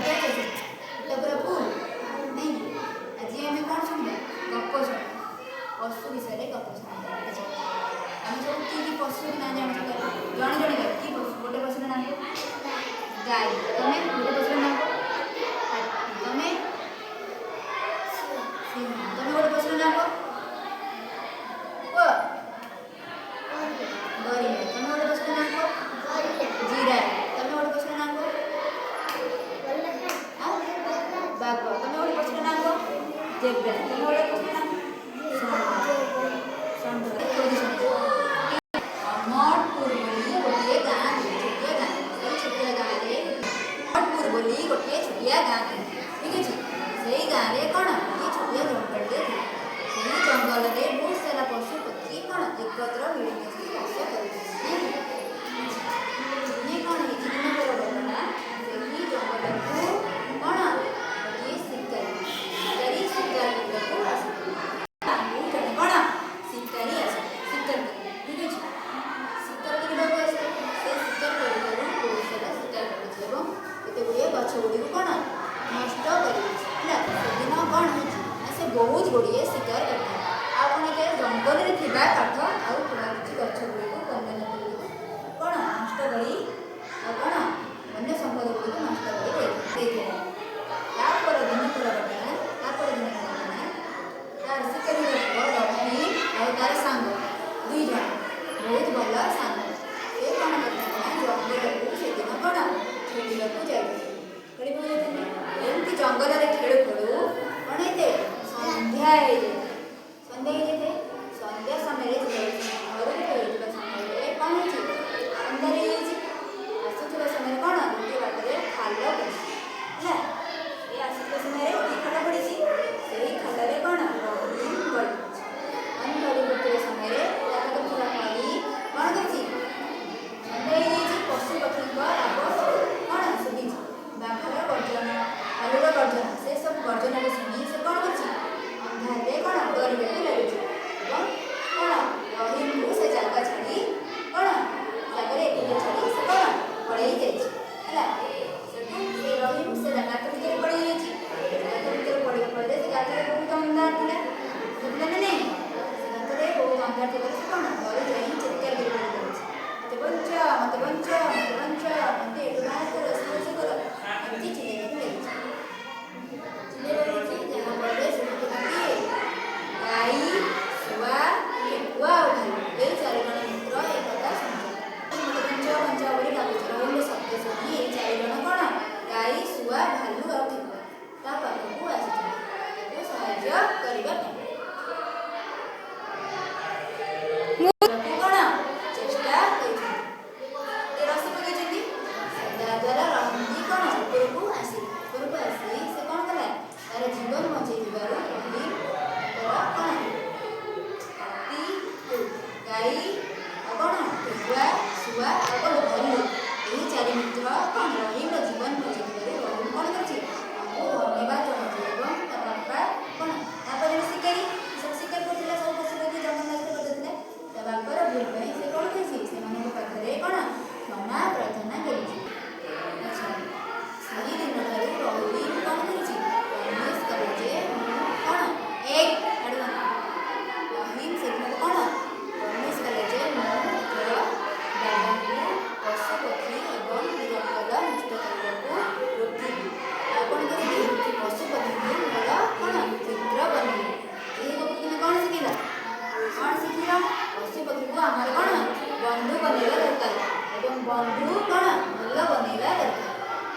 पूरा फुल नहीं आज आम कौन शुणा गप शुणा पशु विषय गप शुणा आम सब कि पशु ना जान जड़े जड़े कि पशु गोटे पशुर नाम गाय तुम गोटे पशुर नाम तुम्हें तुम गोटे पशुर नाम गरीब तुम गोटे पशुर नाम जीरा तुम गोटे पशुर नाम बाघ तुम गोटे पशुर नाम जेब्रा तुम गोटे पशुर नाम गोटे छोटिया गाँ ठीक अच्छे से गाँव में कौन ये छोटिया जंगल थे से जंगल में बहुत सारा पशु पक्षी कौन एकत्र मिलमिशी बास कर कौन है दिन पर घटना से जंगल को कौन गोटे शिकारी शिकार करने को आस जड़े कौन शिकारी आस शिकार ठीक अच्छे शिकार करने आसे से शिकार कर बहुत सारा शिकार कर गुड़िया गछ गुड़ी कौन नष्ट करदिन कौन हो से बहुत गुड़िए शिकार करते आपन जंगल में थी काठ आउ किसी गछ गुड़ी वन्य जंतु कौन नष्ट कर कौन वन्य संपद गुड़ी नष्ट कर दिन पर घटना दिन घटना तार शिकारी लक्ष्मी और तार सांग दुई जन बहुत भल सांग से कौन करते जंगल को से दिन कौन खेल एमती जंगल में खेल खेलू कौन होते संध्या संध्या संध्या समय घर फेर समय कौन हो अंधार आसुवा समय कौन गोटे बाटे खाल है आसुवा समय खाल पड़ी से खाल कौन गड़ी समय कौन कर पशु पक्षी लाभ कौन सुधी बाघर गर्जन भालुर गर्जन से सब गर्जन शुणी से कौन कर अंधारे कौन डरवे लगे कौन रहीम को से जगह छाड़ी कौन जगह एकुटिया छाड़ी से कौन पड़े रहीम से गात भर पड़े गात भर पड़े पड़े से गात बहुत अंधार थी ना नहीं से गात बहुत अंधार थे कौन डर जाए चित्कार कर मत बंचा मत बंचा मत बंचा मत एटू बाहर कर से कर एमती चिल्ले जहाँ पड़े गाई शुआ ठेकुआ और भालू ये चार जन मित्र एक कथा शुणुचे मत बंचा बंचा बोली डाकुचे रहीम शब्द शुणी ये चार जन कौन गाई शुआ भालू और ठेकुआ ता पाखକୁ ଆସିଥିଲେ ତାକୁ ସାହାଯ୍ୟ କରିବା ପାଇଁ जीवन बचे गाई कौन ठेकुआ शुआ और भालू यही चार मित्र कौन रहीम जीवन बचे रहीम कौन कर धन्यवाद जनाते बापा कौन शिकारी सब शिकार करते सब पशु पक्षी जंगल नष्ट करते बापर भूल से कौन कर पाखे कौन क्षमा प्रार्थना कर दिन रहीम कौन कर कौन एक रहीम से कौन प्रमेश कले दादा को पशु पक्षी और जंगल नष्ट करने को रोकि कौन कर पशु पक्षी को भल कौन चित्र बनइले ये तुम कौन शिखला कौन शिखल पशु पक्षी को आम कौन बंधु बनइबा दरकार और बंधु कौन भल बनइबा दरकार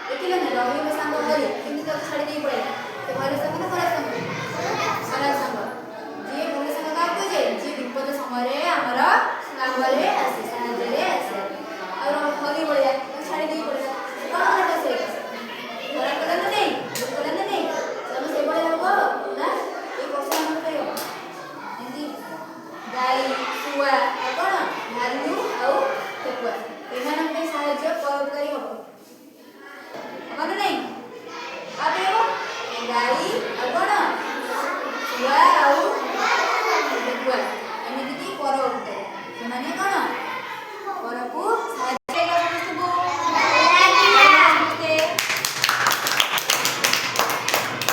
देखिल ना रहीम सांग हरि कि छाड़ी नहीं पड़े तो भल सांग ना खराब सांग खराब सांग जी भल सांग क्या जी विपद समय आमर सांगे आसे